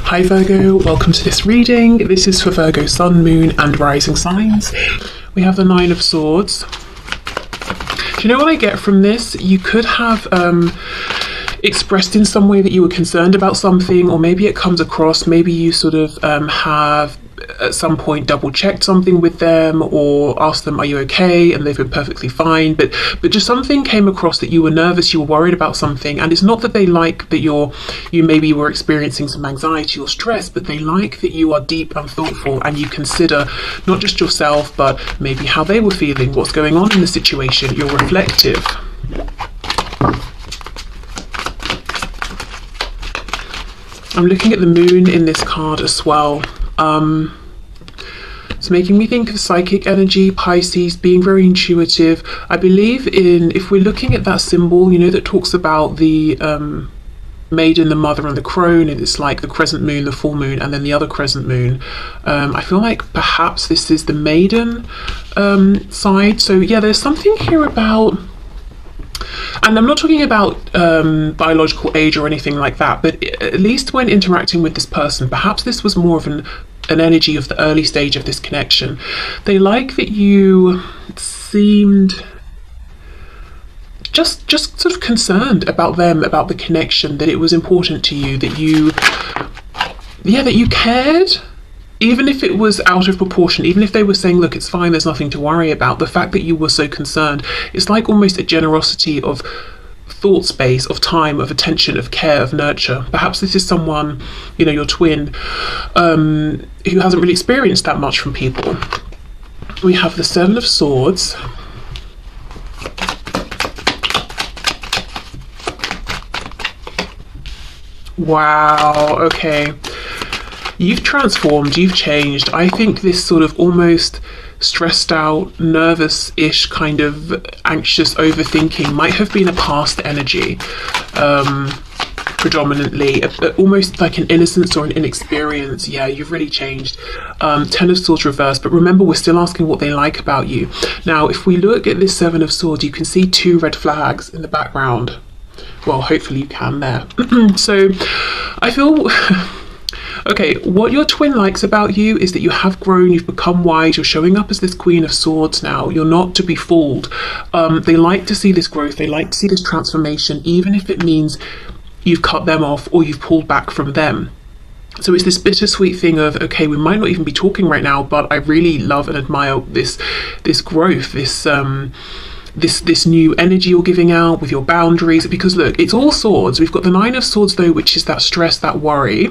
Hi Virgo, welcome to this reading. This is for Virgo Sun, Moon and Rising signs. We have the Nine of Swords. Do you know what I get from this? You could have expressed in some way that you were concerned about something, or maybe it comes across, maybe you sort of have at some point double checked something with them or asked them, are you okay? And they've been perfectly fine, but just something came across that you were nervous, you were worried about something. And it's not that they like that you maybe were experiencing some anxiety or stress, but they like that you are deep and thoughtful and you consider not just yourself, but maybe how they were feeling, what's going on in the situation. You're reflective. I'm looking at the moon in this card as well. It's making me think of psychic energy, Pisces, being very intuitive. I believe in, if we're looking at that symbol, you know, that talks about the maiden, the mother and the crone, and it's like the crescent moon, the full moon, and then the other crescent moon. I feel like perhaps this is the maiden side. So yeah, there's something here about, and I'm not talking about biological age or anything like that, but at least when interacting with this person, perhaps this was more of an energy of the early stage of this connection. They like that you seemed just sort of concerned about them, about the connection, that it was important to you, that you cared. Even if it was out of proportion, even if they were saying, look, it's fine, there's nothing to worry about, the fact that you were so concerned, it's like almost a generosity of thought space, of time, of attention, of care, of nurture. Perhaps this is someone, you know, your twin, who hasn't really experienced that much from people. We have the Seven of Swords. Wow, okay. You've transformed, you've changed. I think this sort of almost stressed out, nervous-ish, kind of anxious overthinking might have been a past energy, predominantly, almost like an innocence or an inexperience. Yeah, you've really changed. Ten of Swords reversed, but remember, we're still asking what they like about you. Now, if we look at this Seven of Swords, you can see two red flags in the background. Well, hopefully you can there. So I feel... Okay, what your twin likes about you is that you have grown, you've become wise, you're showing up as this Queen of Swords now. You're not to be fooled. They like to see this growth, they like to see this transformation, even if it means you've cut them off or you've pulled back from them. So it's this bittersweet thing of, okay, we might not even be talking right now, but I really love and admire this growth, this new energy you're giving out with your boundaries. Because look, it's all swords. We've got the Nine of Swords though, which is that stress, that worry,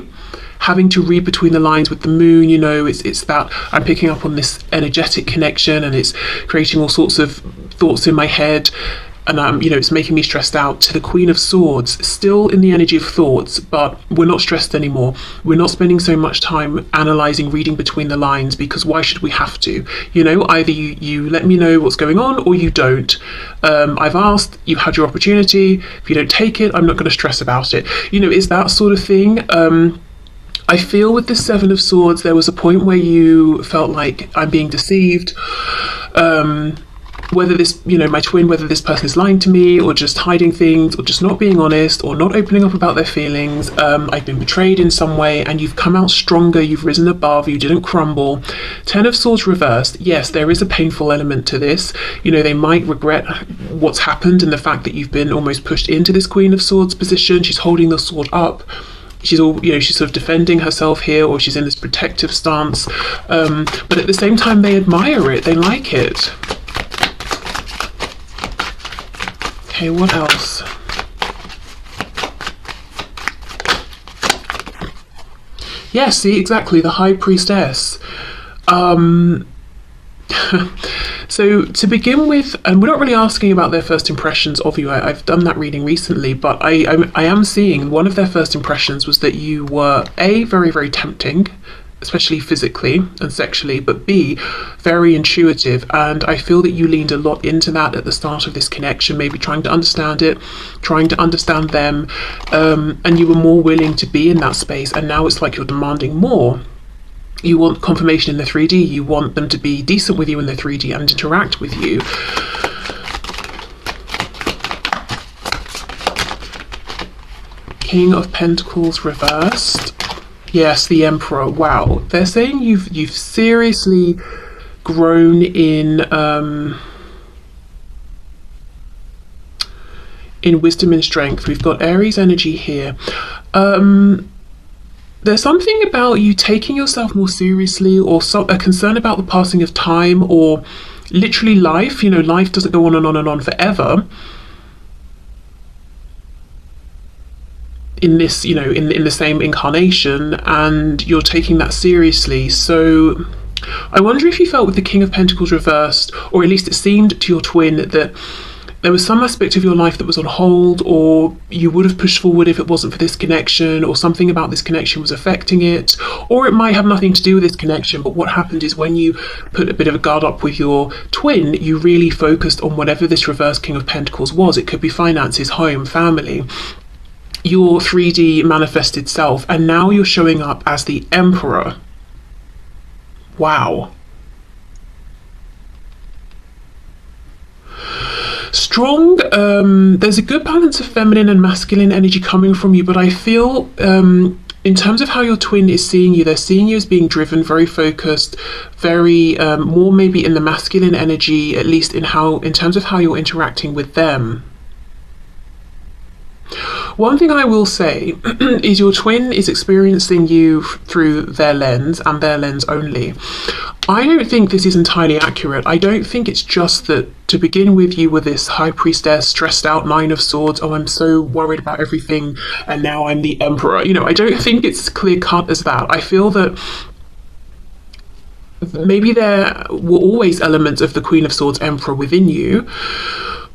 having to read between the lines with the moon. You know, it's that I'm picking up on this energetic connection and it's creating all sorts of thoughts in my head, and you know, it's making me stressed out. To the Queen of Swords, still in the energy of thoughts, but we're not stressed anymore. We're not spending so much time analysing, reading between the lines, because why should we have to? You know, either you let me know what's going on or you don't. I've asked, you've had your opportunity. If you don't take it, I'm not going to stress about it. You know, it's that sort of thing. I feel with the Seven of Swords, there was a point where you felt like, I'm being deceived. Whether this, you know, my twin, whether this person is lying to me or just hiding things or just not being honest or not opening up about their feelings. I've been betrayed in some way, and you've come out stronger, you've risen above, you didn't crumble. Ten of Swords reversed. Yes, there is a painful element to this. You know, they might regret what's happened and the fact that you've been almost pushed into this Queen of Swords position. She's holding the sword up. She's all, you know, she's sort of defending herself here, or she's in this protective stance. But at the same time, they admire it. They like it. Okay, what else? Yeah, see, exactly, the High Priestess. So to begin with, and we're not really asking about their first impressions of you. I've done that reading recently, but I am seeing one of their first impressions was that you were A, very, very tempting, especially physically and sexually, but B, very intuitive. And I feel that you leaned a lot into that at the start of this connection, maybe trying to understand it, trying to understand them, and you were more willing to be in that space. And now it's like you're demanding more. You want confirmation in the 3D, you want them to be decent with you in the 3D and interact with you. King of Pentacles reversed. Yes, the Emperor. Wow. They're saying you've seriously grown in wisdom and strength. We've got Aries energy here. There's something about you taking yourself more seriously, or a concern about the passing of time, or literally life. You know, life doesn't go on and on and on forever. In this, you know, in the same incarnation, and you're taking that seriously. So I wonder if you felt with the King of Pentacles reversed, or at least it seemed to your twin, that there was some aspect of your life that was on hold, or you would have pushed forward if it wasn't for this connection, or something about this connection was affecting it, or it might have nothing to do with this connection. But what happened is, when you put a bit of a guard up with your twin, you really focused on whatever this reverse King of Pentacles was. It could be finances, home, family, your 3D manifested self, and now you're showing up as the Emperor. Wow. Strong. There's a good balance of feminine and masculine energy coming from you, but I feel in terms of how your twin is seeing you, they're seeing you as being driven, very focused, very more maybe in the masculine energy, at least in terms of how you're interacting with them. One thing I will say is your twin is experiencing you through their lens, and their lens only. I don't think this is entirely accurate. I don't think it's just that to begin with you were this high priestess, stressed out, 9 of swords, oh, I'm so worried about everything, and now I'm the Emperor. You know, I don't think it's clear cut as that. I feel that maybe there were always elements of the Queen of Swords Emperor within you,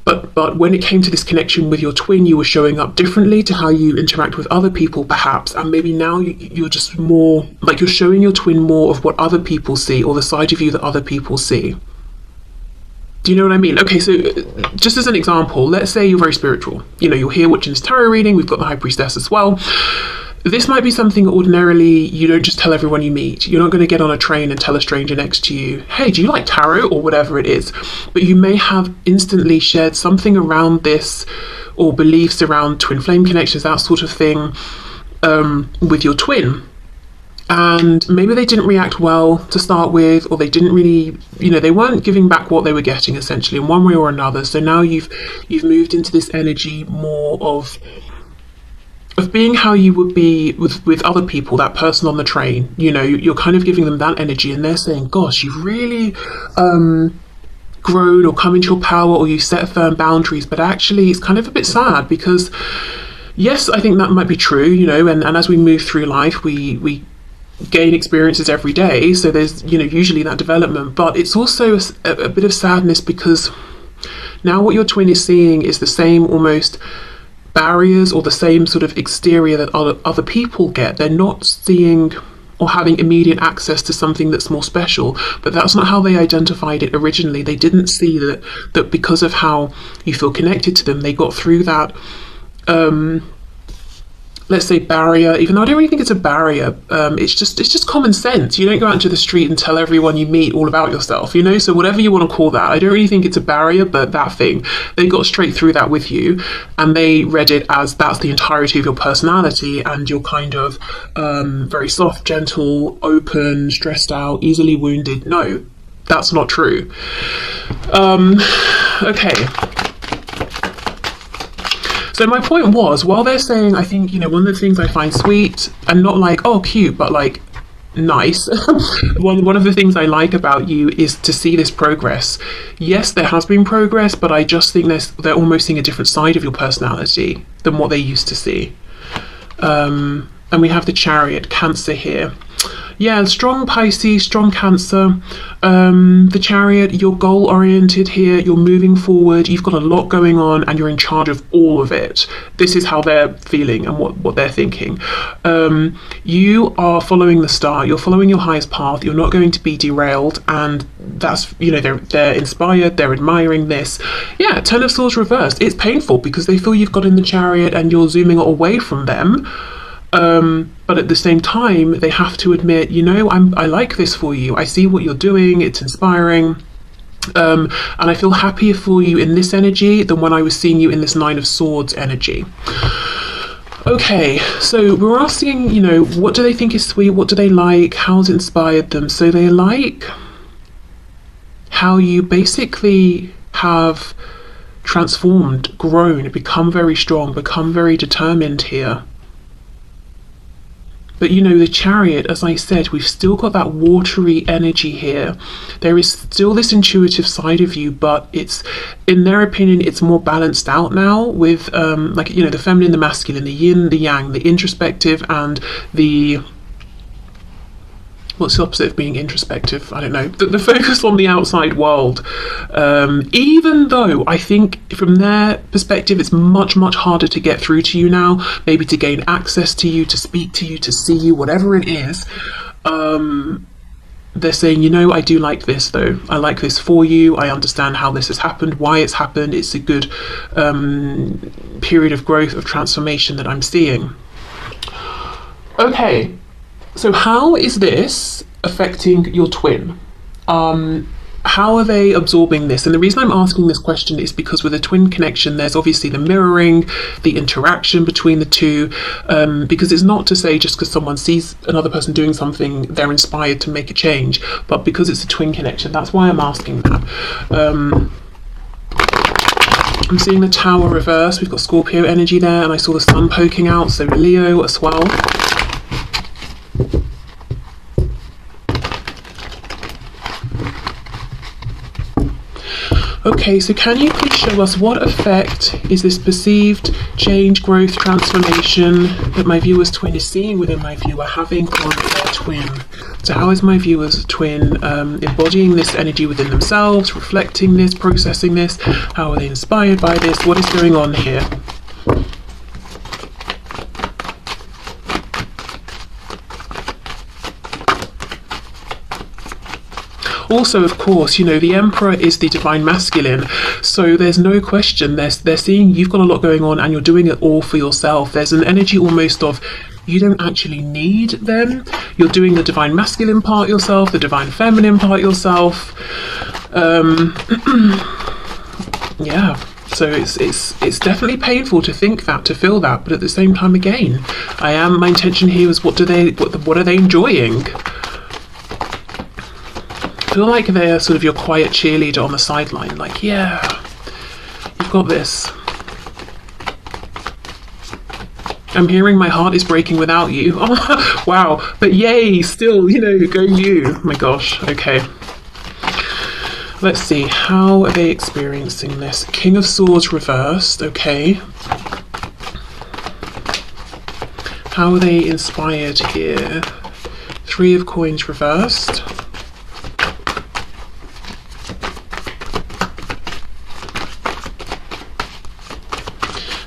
but when it came to this connection with your twin, you were showing up differently to how you interact with other people, perhaps, and maybe now you're just more like you're showing your twin more of what other people see, or the side of you that other people see. Do you know what I mean? Okay, so just as an example, let's say you're very spiritual. You know, you're here watching this tarot reading, we've got the High Priestess as well. This might be something ordinarily you don't just tell everyone you meet. You're not going to get on a train and tell a stranger next to you, hey, do you like tarot, or whatever it is. But you may have instantly shared something around this, or beliefs around twin flame connections, that sort of thing, with your twin. And maybe they didn't react well to start with, or they didn't really, you know, they weren't giving back what they were getting, essentially, in one way or another. So now you've moved into this energy more of being how you would be with other people, that person on the train. You know, you're kind of giving them that energy, and they're saying, gosh, you've really grown or come into your power, or you set firm boundaries. But actually it's kind of a bit sad, because yes, I think that might be true, you know, and as we move through life, we gain experiences every day, so there's, you know, usually that development. But it's also a bit of sadness, because now what your twin is seeing is the same almost barriers, or the same sort of exterior that other people get. They're not seeing or having immediate access to something that's more special, but that's not how they identified it originally. They didn't see that because of how you feel connected to them, they got through that let's say barrier, even though I don't really think it's a barrier. It's just common sense. You don't go out into the street and tell everyone you meet all about yourself, you know, so whatever you want to call that. I don't really think it's a barrier, but that thing, they got straight through that with you, and they read it as that's the entirety of your personality, and you're kind of very soft, gentle, open, stressed out, easily wounded. No, that's not true. Okay. So my point was, while they're saying, I think, you know, one of the things I find sweet, and not like, oh, cute, but like nice, one of the things I like about you is to see this progress. Yes, there has been progress, but I just think they're almost seeing a different side of your personality than what they used to see. And we have the Chariot, Cancer here. Yeah, strong Pisces, strong Cancer. The Chariot, you're goal oriented here, you're moving forward, you've got a lot going on, and you're in charge of all of it. This is how they're feeling and what they're thinking. You are following the star, you're following your highest path, you're not going to be derailed, and that's, you know, they're inspired, they're admiring this. Yeah, Ten of Swords reversed. It's painful because they feel you've got in the Chariot and you're zooming away from them. But at the same time, they have to admit, you know, I like this for you. I see what you're doing. It's inspiring. And I feel happier for you in this energy than when I was seeing you in this Nine of Swords energy. Okay, so we're asking, what do they think is sweet? What do they like? How's it inspired them? So they like how you basically have transformed, grown, become very strong, become very determined here. But the Chariot, as I said, we've still got that watery energy here. There is still this intuitive side of you, but it's, in their opinion, it's more balanced out now with, the feminine, the masculine, the yin, the yang, the introspective, and the, what's the opposite of being introspective? I don't know. The focus on the outside world. Even though I think from their perspective, it's much, much harder to get through to you now, maybe to gain access to you, to speak to you, to see you, whatever it is. They're saying, I do like this though. I like this for you. I understand how this has happened, why it's happened. It's a good period of growth, of transformation that I'm seeing. Okay. So how is this affecting your twin? How are they absorbing this? And the reason I'm asking this question is because with a twin connection, there's obviously the mirroring, the interaction between the two, because it's not to say just because someone sees another person doing something, they're inspired to make a change, but because it's a twin connection, that's why I'm asking that. I'm seeing the Tower reverse. We've got Scorpio energy there, and I saw the sun poking out, so Leo as well. Okay, so can you please show us what effect is this perceived change, growth, transformation that my viewer's twin is seeing within my viewer having on their twin? So how is my viewer's twin embodying this energy within themselves, reflecting this, processing this? How are they inspired by this? What is going on here? Also, of course, the Emperor is the divine masculine, so there's no question. They're seeing you've got a lot going on and you're doing it all for yourself. There's an energy almost of you don't actually need them. You're doing the divine masculine part yourself, the divine feminine part yourself. Yeah. So it's definitely painful to think that, to feel that, but at the same time, again, my intention here is what are they enjoying? I feel like they're sort of your quiet cheerleader on the sideline, like, yeah, you've got this. I'm hearing my heart is breaking without you. Oh, wow, but yay, still, go you. Oh my gosh, okay. Let's see, how are they experiencing this? King of Swords reversed, okay. How are they inspired here? Three of Coins reversed.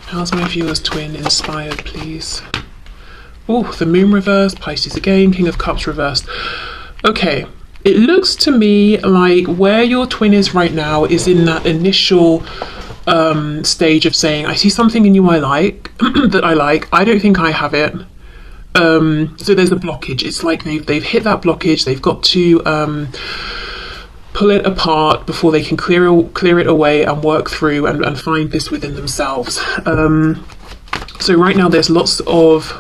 How's my viewer's twin inspired, please? Oh, the Moon reversed, Pisces again, King of Cups reversed. Okay, it looks to me like where your twin is right now is in that initial stage of saying, I see something in you I like, that I like, I don't think I have it. So there's a blockage. It's like they've hit that blockage, they've got to pull it apart before they can clear it away and work through and find this within themselves. So right now there's lots of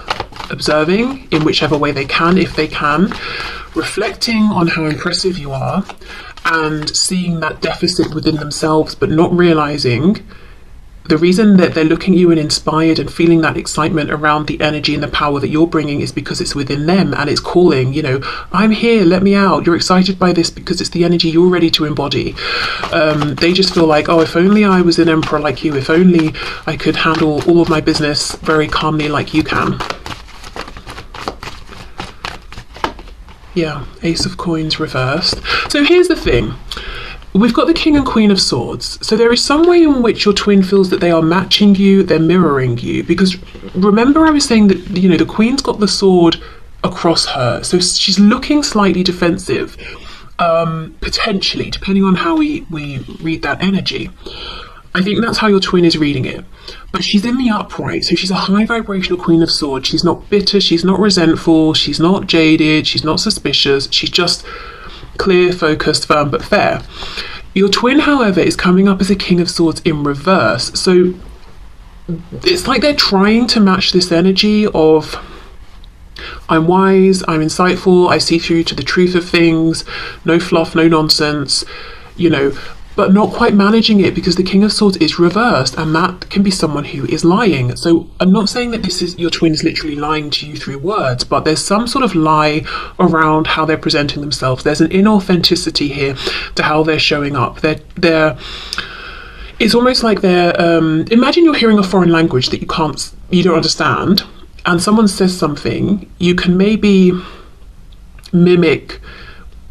observing in whichever way they can, if they can, reflecting on how impressive you are and seeing that deficit within themselves, but not realizing the reason that they're looking at you and inspired and feeling that excitement around the energy and the power that you're bringing is because it's within them and it's calling, I'm here, let me out. You're excited by this because it's the energy you're ready to embody. They just feel like, oh, if only I was an emperor like you, if only I could handle all of my business very calmly like you can. Yeah, Ace of Coins reversed. So here's the thing. We've got the King and Queen of Swords. So there is some way in which your twin feels that they are matching you, they're mirroring you. Because remember I was saying that, the Queen's got the sword across her. So she's looking slightly defensive, potentially, depending on how we read that energy. I think that's how your twin is reading it. But she's in the upright, so she's a high vibrational Queen of Swords. She's not bitter, she's not resentful, she's not jaded, she's not suspicious. She's just clear, focused, firm, but fair. Your twin, however, is coming up as a King of Swords in reverse. So it's like they're trying to match this energy of, I'm wise, I'm insightful, I see through to the truth of things, no fluff, no nonsense, you know, but not quite managing it because the King of Swords is reversed, and that can be someone who is lying. So I'm not saying that this is your twin is literally lying to you through words, but there's some sort of lie around how they're presenting themselves. There's an inauthenticity here to how they're showing up. They're it's almost like they're imagine you're hearing a foreign language that you don't understand, and someone says something, you can maybe mimic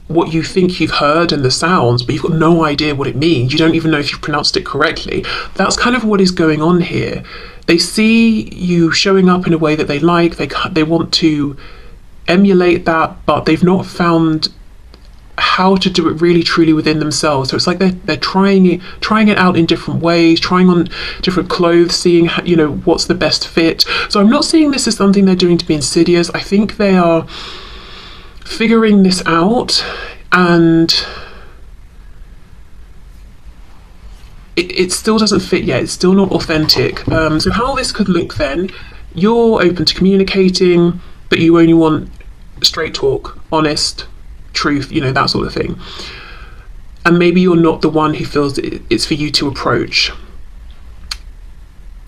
what you think you've heard and the sounds, but you've got no idea what it means. You don't even know if you've pronounced it correctly. That's kind of what is going on here. They see you showing up in a way that they like, they want to emulate that, but they've not found how to do it really truly within themselves. So it's like they're trying it out in different ways, trying on different clothes, seeing how, you know, what's the best fit. So I'm not seeing this as something they're doing to be insidious. I think they are figuring this out, and it still doesn't fit yet. It's still not authentic. So how this could look then, you're open to communicating, but you only want straight talk, honest, truth, you know, that sort of thing. And maybe you're not the one who feels it's for you to approach.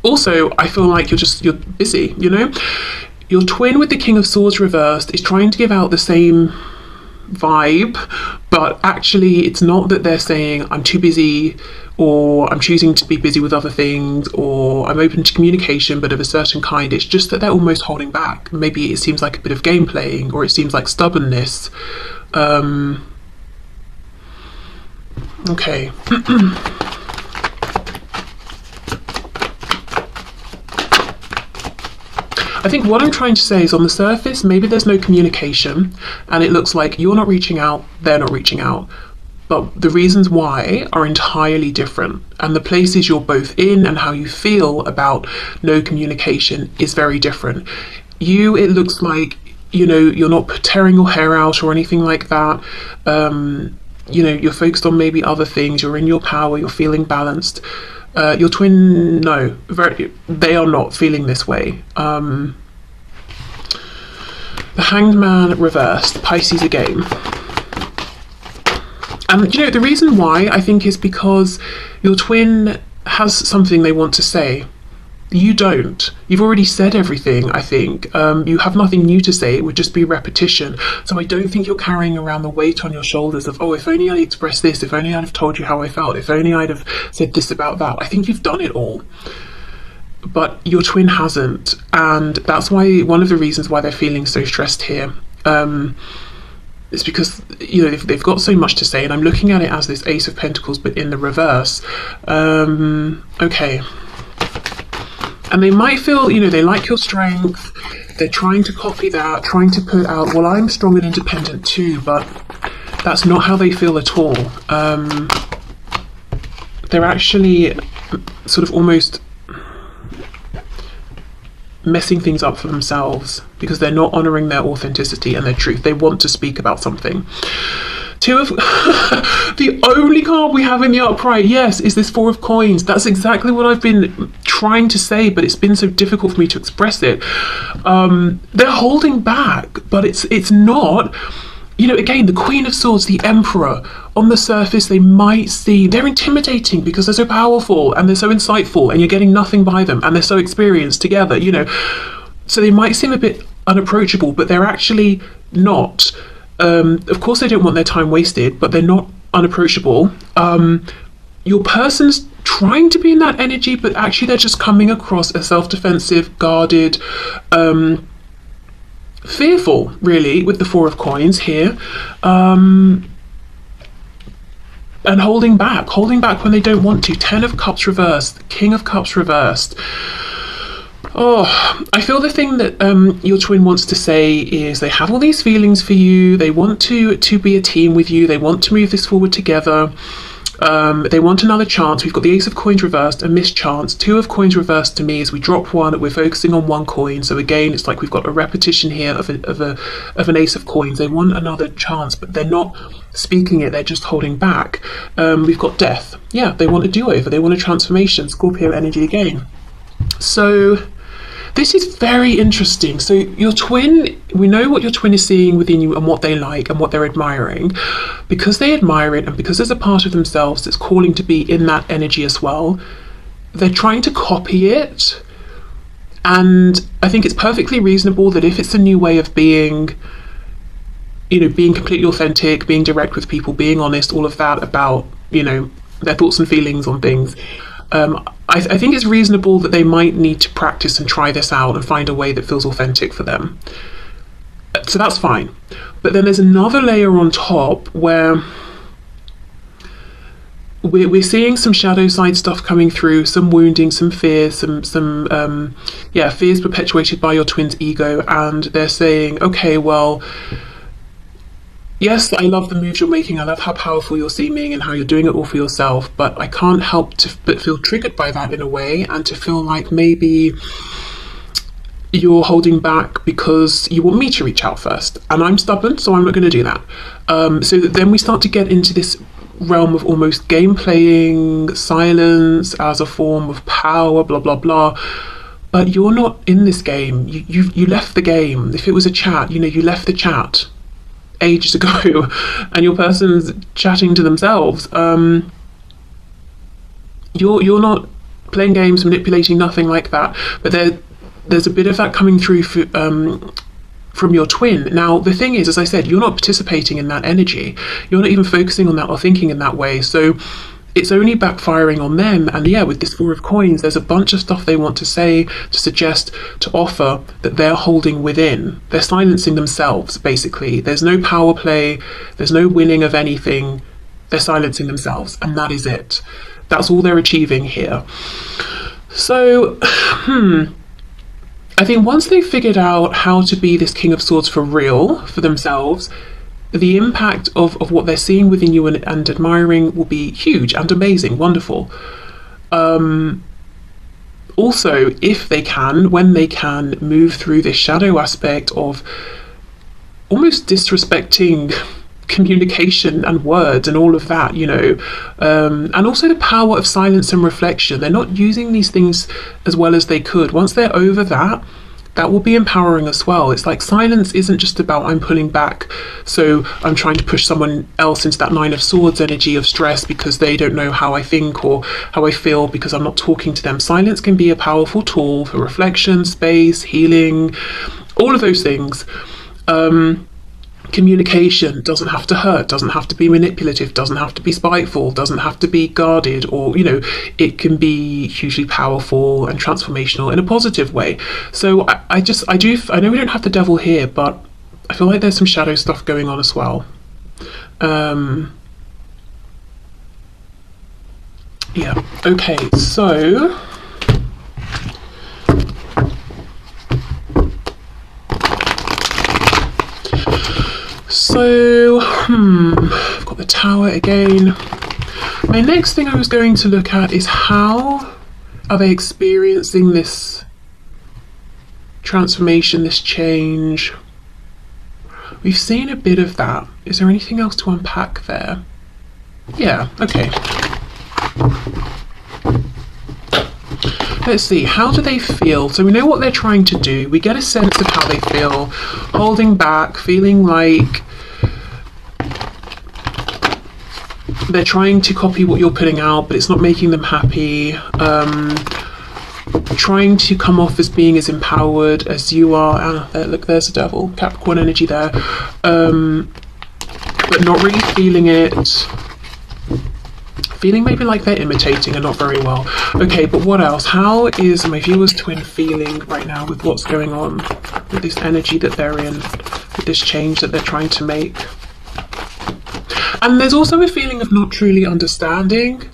Also, I feel like you're busy, you know? Your twin with the King of Swords reversed is trying to give out the same vibe, but actually it's not that they're saying I'm too busy, or I'm choosing to be busy with other things, or I'm open to communication but of a certain kind. It's just that they're almost holding back. Maybe it seems like a bit of game playing, or it seems like stubbornness. Okay. I think what I'm trying to say is, on the surface, maybe there's no communication and it looks like you're not reaching out, they're not reaching out. But the reasons why are entirely different. And the places you're both in and how you feel about no communication is very different. It looks like, you know, you're not tearing your hair out or anything like that. You know, you're focused on maybe other things, you're in your power, you're feeling balanced. Your twin, no, they are not feeling this way. The Hanged Man reversed, Pisces again. And you know, the reason why I think is because your twin has something they want to say. You don't. You've already said everything, I think. You have nothing new to say. It would just be repetition. So I don't think you're carrying around the weight on your shoulders of, oh, if only I expressed this, if only I'd have told you how I felt, if only I'd have said this about that. I think you've done it all. But your twin hasn't. And that's why, one of the reasons why they're feeling so stressed here. It's because, you know, they've got so much to say. And I'm looking at it as this Ace of Pentacles, but in the reverse. Okay. And they might feel, you know, they like your strength, they're trying to copy that, trying to put out, well, I'm strong and independent too, but that's not how they feel at all. They're actually sort of almost messing things up for themselves because they're not honouring their authenticity and their truth. They want to speak about something. Two of the only card we have in the upright, yes, is this Four of Coins. That's exactly what I've been trying to say, but it's been so difficult for me to express it. They're holding back, but it's not, you know, again, the Queen of Swords, the Emperor. On the surface, they might seem, they're intimidating because they're so powerful and they're so insightful and you're getting nothing by them and they're so experienced together, you know. So they might seem a bit unapproachable, but they're actually not. Of course they don't want their time wasted, but they're not unapproachable. Your person's trying to be in that energy, but actually they're just coming across as self-defensive, guarded, fearful, really, with the Four of Coins here, and holding back when they don't want to. 10 of Cups reversed, King of Cups reversed. Oh, I feel the thing that your twin wants to say is they have all these feelings for you. They want to be a team with you. They want to move this forward together. They want another chance. We've got the Ace of Coins reversed, a missed chance. Two of Coins reversed to me as we drop one. We're focusing on one coin. So again, it's like we've got a repetition here of an Ace of Coins. They want another chance, but they're not speaking it. They're just holding back. We've got Death. Yeah, they want a do-over. They want a transformation. Scorpio energy again. So this is very interesting. So your twin, we know what your twin is seeing within you and what they like and what they're admiring. Because they admire it and because there's a part of themselves that's calling to be in that energy as well, they're trying to copy it. And I think it's perfectly reasonable that if it's a new way of being, you know, being completely authentic, being direct with people, being honest, all of that about, you know, their thoughts and feelings on things, I think it's reasonable that they might need to practice and try this out and find a way that feels authentic for them. So that's fine. But then there's another layer on top where we're seeing some shadow side stuff coming through, some wounding, some fear, some fears perpetuated by your twin's ego, and they're saying, okay, well, yes, I love the moves you're making, I love how powerful you're seeming and how you're doing it all for yourself, but I can't help but feel triggered by that in a way, and to feel like maybe you're holding back because you want me to reach out first, and I'm stubborn, so I'm not going to do that. So then we start to get into this realm of almost game playing, silence as a form of power, blah blah blah. But you're not in this game. You left the game. If it was a chat, you know, you left the chat ages ago and your person's chatting to themselves. You're not playing games, manipulating, nothing like that, but there's a bit of that coming through from your twin. Now the thing is, as I said, you're not participating in that energy, you're not even focusing on that or thinking in that way, so it's only backfiring on them. And yeah, with this Four of Coins, there's a bunch of stuff they want to say, to suggest, to offer that they're holding within. They're silencing themselves, basically. There's no power play, there's no winning of anything. They're silencing themselves, and that is it. That's all they're achieving here. So, I think once they've figured out how to be this King of Swords for real, for themselves, the impact of what they're seeing within you and admiring will be huge and amazing, wonderful. Also, if they can, when they can, move through this shadow aspect of almost disrespecting communication and words and all of that, you know, and also the power of silence and reflection. They're not using these things as well as they could. Once they're over that, that will be empowering as well. It's like silence isn't just about I'm pulling back, so I'm trying to push someone else into that Nine of Swords energy of stress because they don't know how I think or how I feel because I'm not talking to them. Silence can be a powerful tool for reflection, space, healing, all of those things. Communication doesn't have to hurt, doesn't have to be manipulative, doesn't have to be spiteful, doesn't have to be guarded, or, you know, it can be hugely powerful and transformational in a positive way. So I know we don't have the devil here, but I feel like there's some shadow stuff going on as well. Yeah, okay, so I've got the Tower again. My next thing I was going to look at is how are they experiencing this transformation, this change. We've seen a bit of that. Is there anything else to unpack there? Yeah, okay. Let's see, how do they feel? So we know what they're trying to do. We get a sense of how they feel. Holding back, feeling like they're trying to copy what you're putting out, but it's not making them happy. Trying to come off as being as empowered as you are. Look, there's a devil, Capricorn energy there. But not really feeling it. Feeling maybe like they're imitating and not very well. Okay, but what else? How is my viewer's twin feeling right now with what's going on, with this energy that they're in, with this change that they're trying to make? And there's also a feeling of not truly understanding.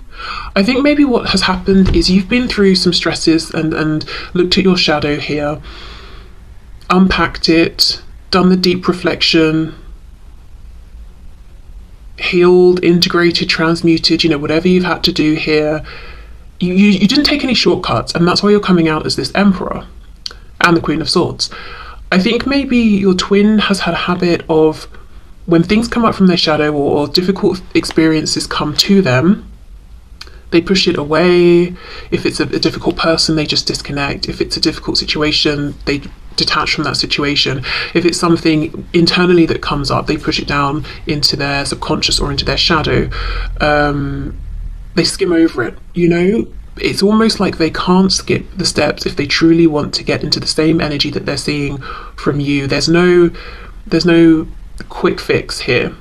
I think maybe what has happened is you've been through some stresses and looked at your shadow here, unpacked it, done the deep reflection, healed, integrated, transmuted, you know, whatever you've had to do here. You didn't take any shortcuts, and that's why you're coming out as this Emperor and the Queen of Swords. I think maybe your twin has had a habit of, when things come up from their shadow or difficult experiences come to them, they push it away. If it's a difficult person, they just disconnect. If it's a difficult situation, they detach from that situation. If it's something internally that comes up, they push it down into their subconscious or into their shadow. They skim over it, you know. It's almost like they can't skip the steps if they truly want to get into the same energy that they're seeing from you. There's no quick fix here.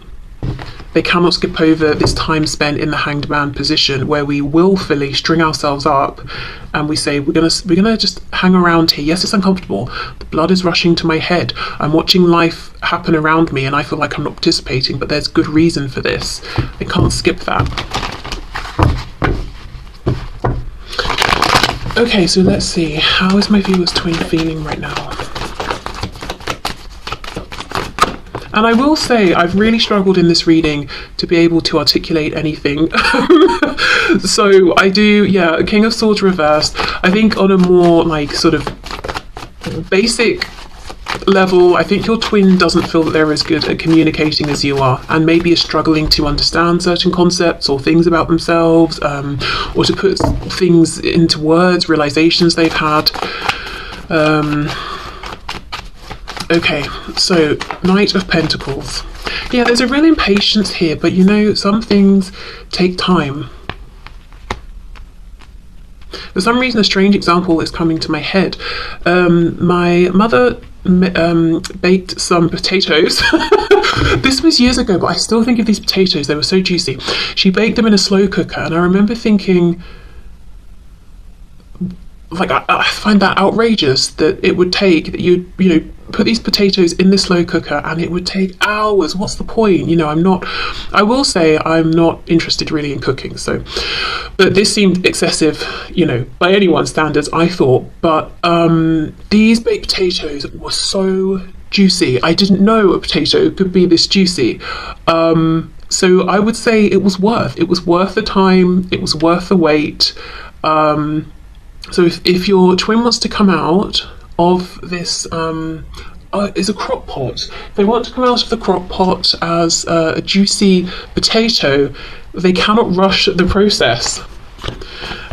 They cannot skip over this time spent in the Hanged Man position, where we willfully string ourselves up and we say, we're gonna just hang around here. Yes, it's uncomfortable. The blood is rushing to my head. I'm watching life happen around me and I feel like I'm not participating, but there's good reason for this. They can't skip that. Okay, so let's see. How is my viewer's twin feeling right now? And I will say, I've really struggled in this reading to be able to articulate anything. So I do, yeah, King of Swords reversed. I think on a more like sort of basic level, I think your twin doesn't feel that they're as good at communicating as you are, and maybe is struggling to understand certain concepts or things about themselves, or to put things into words, realizations they've had. Okay, so Knight of Pentacles. Yeah, there's a real impatience here, but you know, some things take time. For some reason, a strange example is coming to my head. My mother baked some potatoes. This was years ago, but I still think of these potatoes. They were so juicy. She baked them in a slow cooker, and I remember thinking, like, I find that outrageous that it would take, that you know, put these potatoes in the slow cooker and it would take hours. What's the point? You know, I will say I'm not interested really in cooking, so, but this seemed excessive, you know, by anyone's standards, I thought. But these baked potatoes were so juicy. I didn't know a potato could be this juicy. So I would say it was worth the time, it was worth the wait. So if your twin wants to come out of this, it's a crock pot. If they want to come out of the crock pot as a juicy potato, they cannot rush the process.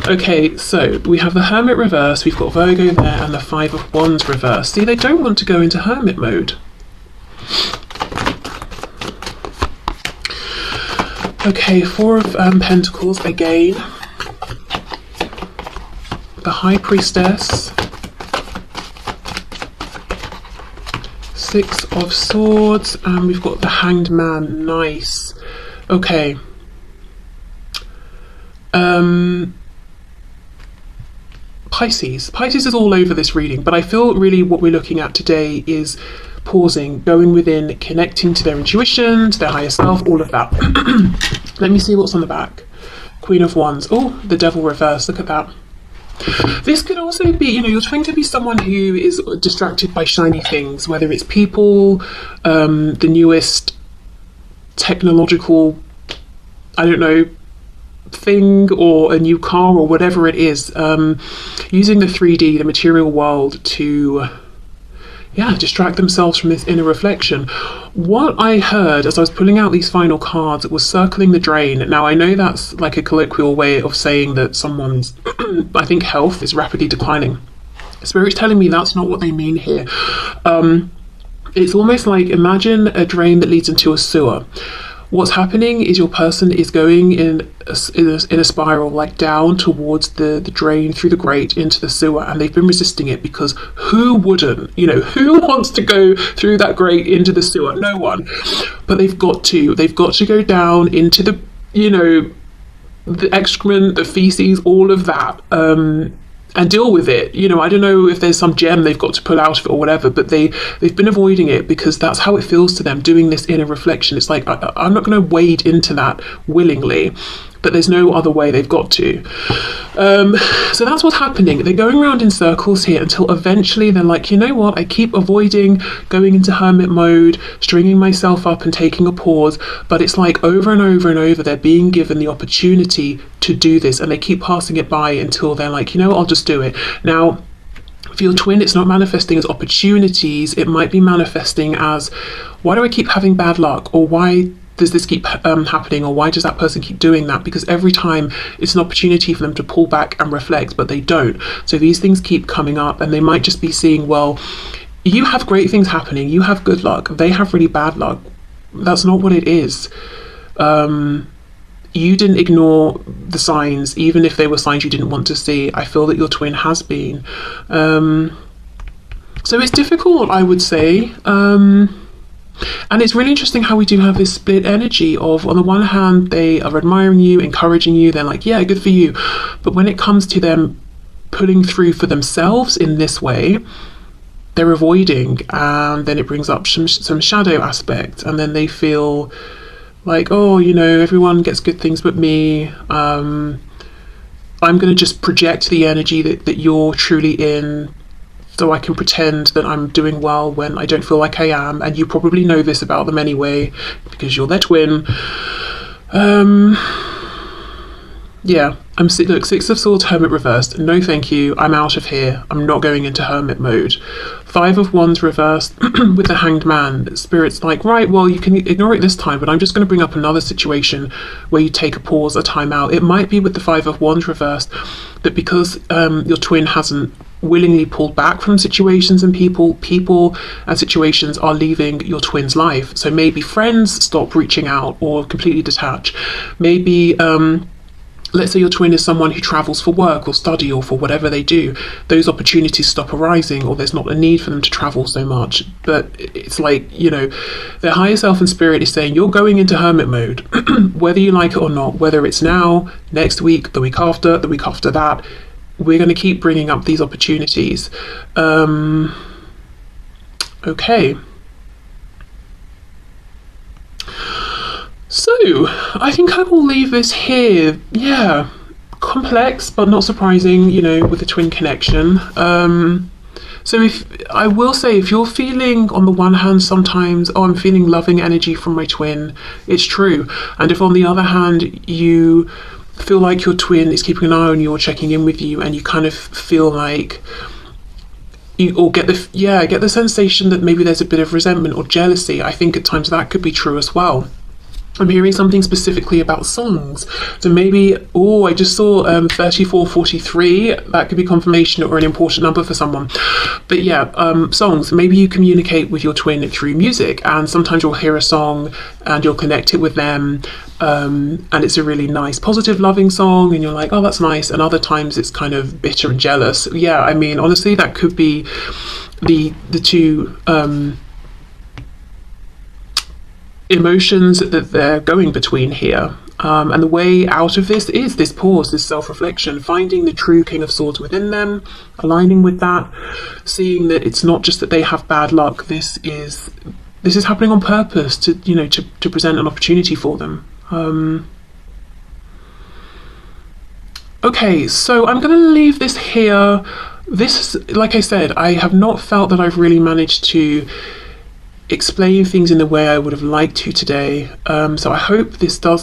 Okay, so we have the Hermit reverse, we've got Virgo there, and the Five of Wands reverse. See, they don't want to go into Hermit mode. Okay, Four of Pentacles again. The High Priestess, Six of Swords, and we've got the Hanged Man. Nice. Okay. Pisces. Pisces is all over this reading, but I feel really what we're looking at today is pausing, going within, connecting to their intuition, to their higher self, all of that. Let me see what's on the back. Queen of Wands. Oh, the Devil reverse. Look at that. This could also be, you know, you're trying to be someone who is distracted by shiny things, whether it's people, the newest technological, I don't know, thing, or a new car, or whatever it is, using the 3D, the material world, to distract themselves from this inner reflection. What I heard as I was pulling out these final cards was circling the drain. Now, I know that's like a colloquial way of saying that someone's, I think, health is rapidly declining. Spirit's telling me that's not what they mean here. It's almost like, imagine a drain that leads into a sewer. What's happening is your person is going in a spiral, like down towards the drain, through the grate into the sewer, and they've been resisting it because who wouldn't? You know, who wants to go through that grate into the sewer? No one. But they've got to go down into the, you know, the excrement, the feces, all of that, and deal with it. You know, I don't know if there's some gem they've got to pull out of it or whatever, but they've been avoiding it because that's how it feels to them, doing this inner reflection. It's like, I'm not going to wade into that willingly, but there's no other way, they've got to. So that's what's happening. They're going around in circles here until eventually they're like, you know what, I keep avoiding going into hermit mode, stringing myself up and taking a pause, but it's like over and over and over they're being given the opportunity to do this, and they keep passing it by until they're like, you know what, I'll just do it. Now, for your twin, it's not manifesting as opportunities, it might be manifesting as, why do I keep having bad luck, or why does this keep happening, or why does that person keep doing that? Because every time it's an opportunity for them to pull back and reflect, but they don't. So these things keep coming up, and they might just be seeing, well, you have great things happening, you have good luck, they have really bad luck. That's not what it is. You didn't ignore the signs, even if they were signs you didn't want to see. I feel that your twin has been. So it's difficult, I would say. And it's really interesting how we do have this split energy of, on the one hand, they are admiring you, encouraging you, they're like, yeah, good for you. But when it comes to them pulling through for themselves in this way, they're avoiding, and then it brings up some shadow aspect, and then they feel like, oh, you know, everyone gets good things but me. I'm going to just project the energy that you're truly in, so I can pretend that I'm doing well when I don't feel like I am. And you probably know this about them anyway, because you're their twin. Yeah, look, Six of Swords, Hermit reversed. No thank you, I'm out of here. I'm not going into hermit mode. Five of Wands reversed with the Hanged Man. Spirit's like, right, well, you can ignore it this time, but I'm just going to bring up another situation where you take a pause, a time out. It might be with the Five of Wands reversed that because your twin hasn't willingly pulled back from situations and people and situations are leaving your twin's life. So maybe friends stop reaching out or completely detach. Maybe let's say your twin is someone who travels for work or study or for whatever they do, those opportunities stop arising, or there's not a need for them to travel so much. But it's like, you know, their higher self and spirit is saying you're going into hermit mode, whether you like it or not, whether it's now, next week, the week after that, we're going to keep bringing up these opportunities. Okay. So, I think I will leave this here. Yeah, complex, but not surprising, you know, with the twin connection. So I will say, if you're feeling, on the one hand, sometimes, oh, I'm feeling loving energy from my twin, it's true. And if on the other hand, you feel like your twin is keeping an eye on you or checking in with you, and you kind of feel like get the sensation that maybe there's a bit of resentment or jealousy, I think at times that could be true as well. I'm hearing something specifically about songs. So maybe, I just saw 3443. That could be confirmation or an important number for someone. But yeah, songs. Maybe you communicate with your twin through music, and sometimes you'll hear a song and you'll connect it with them. And it's a really nice, positive, loving song, and you're like, oh, that's nice. And other times it's kind of bitter and jealous. Yeah, I mean, honestly, that could be the two emotions that they're going between here. And the way out of this is this pause, this self-reflection, finding the true King of Swords within them, aligning with that, seeing that it's not just that they have bad luck, this is happening on purpose to present an opportunity for them. Okay, so I'm going to leave this here. This, like I said, I have not felt that I've really managed to explain things in the way I would have liked to today. So I hope this does